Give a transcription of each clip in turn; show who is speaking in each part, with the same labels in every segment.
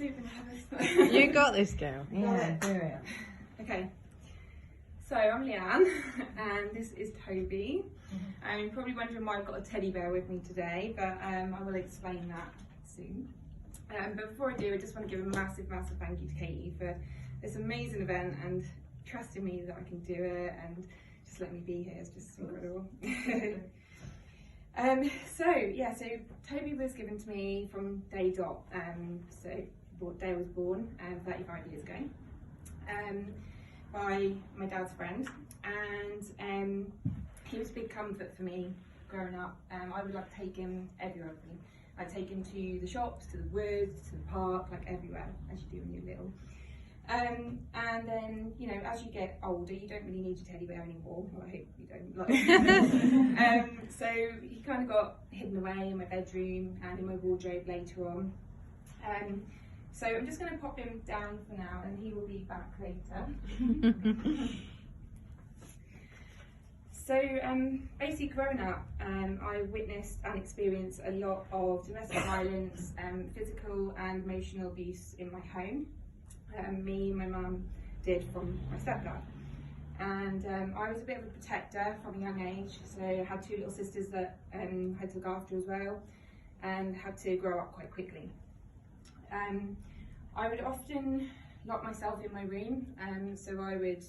Speaker 1: super nervous.
Speaker 2: You got this, girl.
Speaker 1: Yeah,
Speaker 2: do it.
Speaker 1: Okay, so I'm Leanne, and this is Toby. You're probably wondering why I've got a teddy bear with me today, but I will explain that soon. But before I do, I just want to give a massive thank you to Katie for this amazing event and trusting me that I can do it and just letting me be here. It's just incredible. So Toby was given to me from day dot. So day I was born 35 years ago by my dad's friend, and he was a big comfort for me growing up. I would like take him everywhere with me. I'd take him to the shops, to the woods, to the park, like everywhere, as you do when you're little. And then, you know, as you get older, you don't really need your teddy bear anymore. Well, I hope you don't. Like. So he kind of got hidden away in my bedroom and in my wardrobe later on. So I'm just going to pop him down for now, and he will be back later. So basically growing up, I witnessed and experienced a lot of domestic violence, physical and emotional abuse in my home. Me and my mum did from my stepdad. And I was a bit of a protector from a young age, so I had two little sisters that I had to look after as well, and had to grow up quite quickly. I would often lock myself in my room, so I would,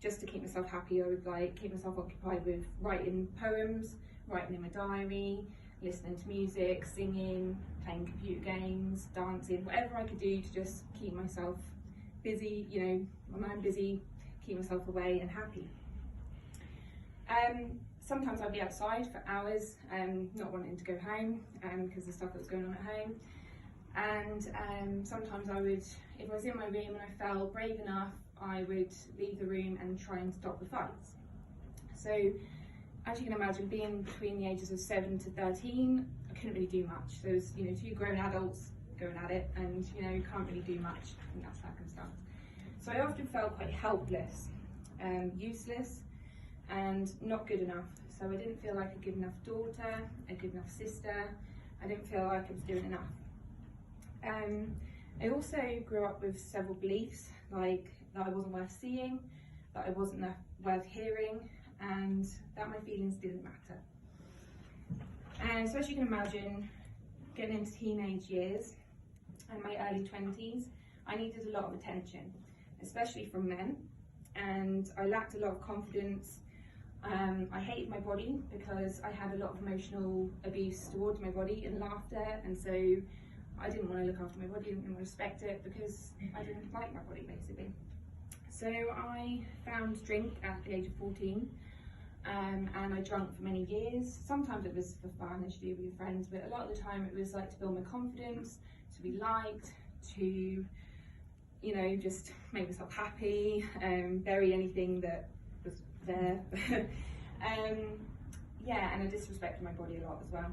Speaker 1: just to keep myself happy, I would like keep myself occupied with writing poems, writing in my diary, listening to music, singing, playing computer games, dancing, whatever I could do to just keep myself busy, you know, my mind busy, keep myself away and happy. Sometimes I'd be outside for hours, not wanting to go home because of the stuff that was going on at home. And sometimes I would, if I was in my room and I felt brave enough, I would leave the room and try and stop the fights. So, as you can imagine, being between the ages of 7 to 13, I couldn't really do much. There was, you know, two grown adults going at it, and you know, you can't really do much in that circumstance. So I often felt quite helpless, useless, and not good enough. So I didn't feel like a good enough daughter, a good enough sister. I didn't feel like I was doing enough. I also grew up with several beliefs, like that I wasn't worth seeing, that I wasn't worth hearing, and that my feelings didn't matter. And so as you can imagine, getting into teenage years and my early 20s, I needed a lot of attention, especially from men, and I lacked a lot of confidence. I hated my body because I had a lot of emotional abuse towards my body and laughter, and so I didn't want to look after my body, I didn't want to respect it because I didn't like my body, basically. So I found drink at the age of 14, and I drank for many years. Sometimes it was for fun, as you do with your friends, but a lot of the time it was like to build my confidence, to be liked, to, you know, just make myself happy, bury anything that was there. Yeah, and I disrespected my body a lot as well.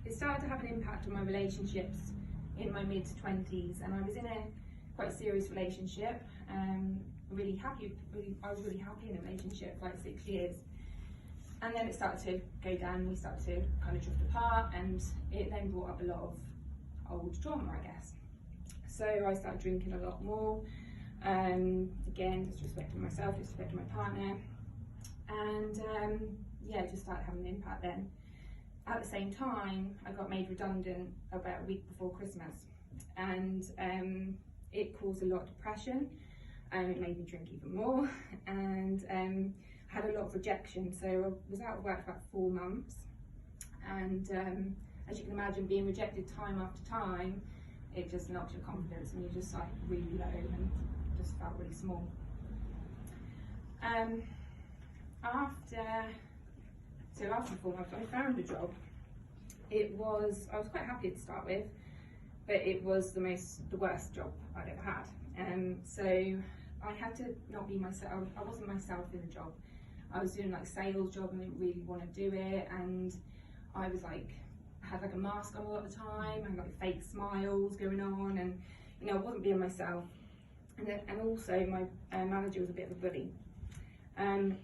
Speaker 1: It started to have an impact on my relationships in my mid-20s, and I was in a quite serious relationship. I was really happy in a relationship for like 6 years, and then it started to go down. We started to kind of drift apart, and it then brought up a lot of old trauma, I guess. So I started drinking a lot more, again disrespecting myself, disrespecting my partner, and yeah, it just started having an impact then. At the same time, I got made redundant about a week before Christmas, and it caused a lot of depression, and it made me drink even more, and had a lot of rejection. So I was out of work for about 4 months, and as you can imagine, being rejected time after time, it just knocks your confidence, and you're just like really low and just felt really small. After 4 months, I found a job. I was quite happy to start with, but it was the worst job I'd ever had. So I had to not be myself. I wasn't myself in the job. I was doing like sales job and I didn't really want to do it, and I was like, had like a mask on a lot of the time, and like fake smiles going on, and you know, I wasn't being myself. And also my manager was a bit of a bully.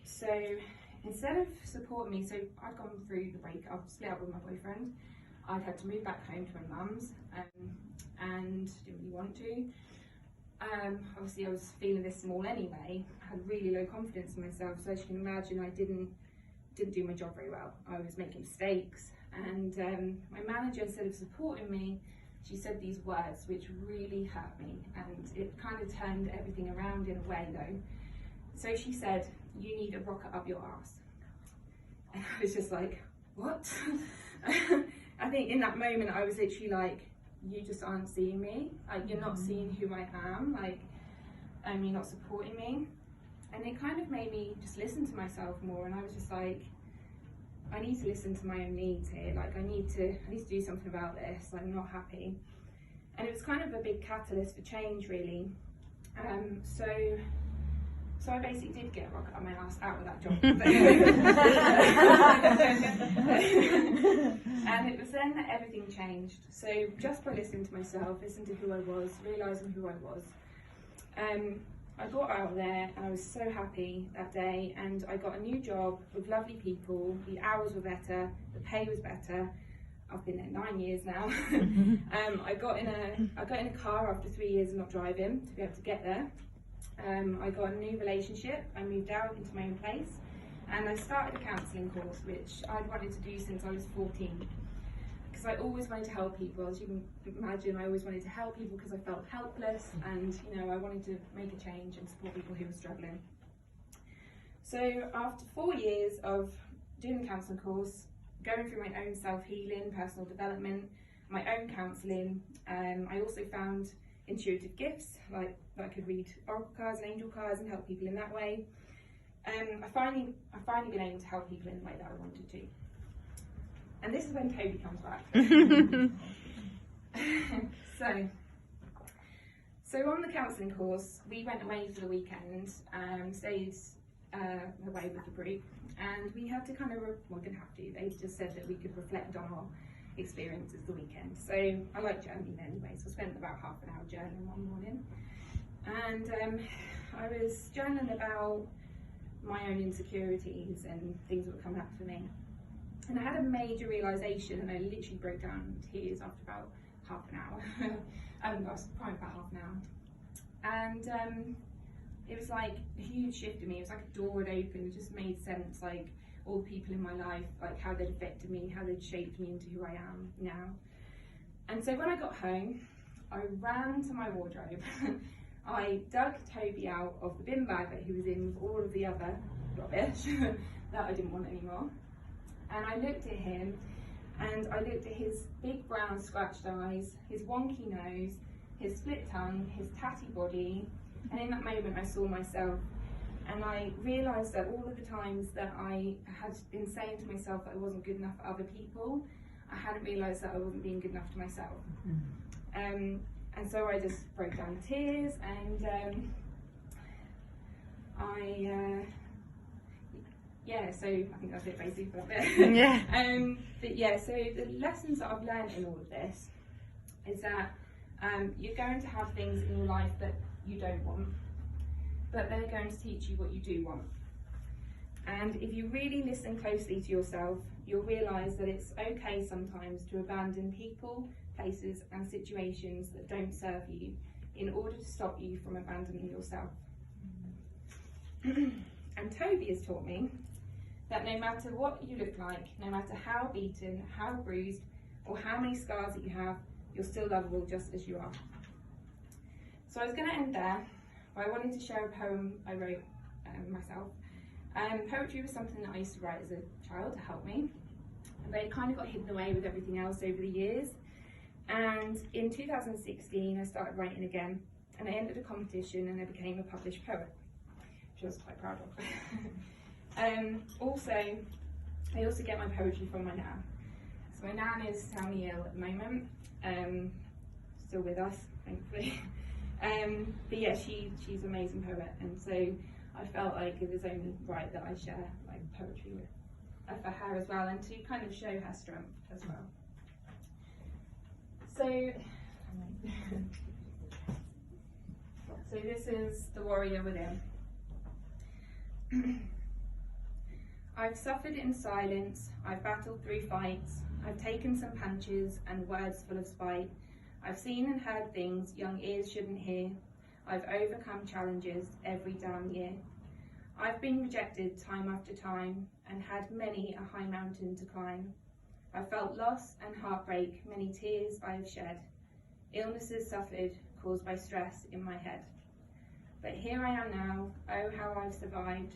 Speaker 1: So instead of supporting me, so I'd gone through the breakup, split up with my boyfriend. I'd had to move back home to my mum's, and didn't really want to. Obviously I was feeling this small anyway. I had really low confidence in myself, so as you can imagine, I didn't do my job very well. I was making mistakes, and my manager, instead of supporting me, she said these words which really hurt me, and it kind of turned everything around in a way though. So she said, "You need a rocket up your arse." And I was just like, what? I think in that moment I was literally like, you just aren't seeing me, like you're not seeing who I am, like you're not supporting me. And it kind of made me just listen to myself more, and I was just like, I need to listen to my own needs here, like I need to do something about this, like, I'm not happy. And it was kind of a big catalyst for change really. So I basically did get a rocket up my ass out of that job. And it was then that everything changed. So just by listening to myself, listening to who I was, realising who I was, I got out of there and I was so happy that day, and I got a new job with lovely people, the hours were better, the pay was better. I've been there 9 years now. I got in a car after 3 years of not driving to be able to get there. I got a new relationship, I moved out into my own place, and I started a counselling course which I'd wanted to do since I was 14, because I always wanted to help people. As you can imagine, I always wanted to help people because I felt helpless, and I wanted to make a change and support people who were struggling. So after 4 years of doing the counselling course, going through my own self-healing, personal development, my own counselling, I also found intuitive gifts, like I could read oracle cards and angel cards and help people in that way. I finally been able to help people in the way that I wanted to. And this is when Toby comes back. So on the counselling course, we went away for the weekend, stayed away with the group, and we had to kind of, they just said that we could reflect on our experiences the weekend. So I like journaling anyway, so I spent about half an hour journaling one morning, and I was journaling about my own insecurities and things that were coming up for me. And I had a major realisation, and I literally broke down in tears after about half an hour. I was probably about half an hour. And it was like a huge shift in me. It was like a door had opened. It just made sense, like all the people in my life, like how they'd affected me, how they'd shaped me into who I am now. And so when I got home, I ran to my wardrobe. I dug Toby out of the bin bag that he was in with all of the other rubbish that I didn't want anymore. And I looked at him, and I looked at his big brown scratched eyes, his wonky nose, his split tongue, his tatty body, and in that moment I saw myself, and I realised that all of the times that I had been saying to myself that I wasn't good enough for other people, I hadn't realised that I wasn't being good enough to myself. And so I just broke down in tears, and so I think that's it basically for that bit.
Speaker 2: Yeah.
Speaker 1: But yeah, so the lessons that I've learned in all of this is that you're going to have things in your life that you don't want, but they're going to teach you what you do want. And if you really listen closely to yourself, you'll realise that it's okay sometimes to abandon people, places and situations that don't serve you in order to stop you from abandoning yourself. And Toby has taught me that no matter what you look like, no matter how beaten, how bruised, or how many scars that you have, you're still lovable just as you are. So I was going to end there, but I wanted to share a poem I wrote myself. Poetry was something that I used to write as a child to help me, but it kind of got hidden away with everything else over the years. And in 2016 I started writing again, and I entered a competition and I became a published poet, which I was quite proud of. I also get my poetry from my nan. So my nan is terminally ill at the moment, still with us, thankfully. But yeah, she's an amazing poet, and so I felt like it was only right that I share like poetry with for her as well, and to kind of show her strength as well. So this is the warrior within. I've suffered in silence, I've battled through fights, I've taken some punches and words full of spite. I've seen and heard things young ears shouldn't hear. I've overcome challenges every damn year. I've been rejected time after time and had many a high mountain to climb. I've felt loss and heartbreak, many tears I have shed. Illnesses suffered, caused by stress in my head. But here I am now, oh how I've survived.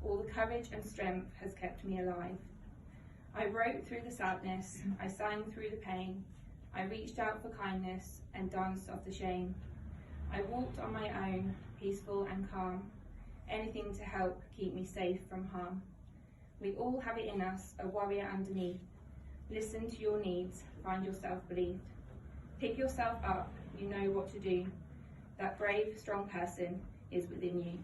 Speaker 1: All the courage and strength has kept me alive. I wrote through the sadness, I sang through the pain. I reached out for kindness and danced off the shame. I walked on my own, peaceful and calm. Anything to help keep me safe from harm. We all have it in us, a warrior underneath. Listen to your needs, find yourself believed. Pick yourself up, you know what to do. That brave, strong person is within you.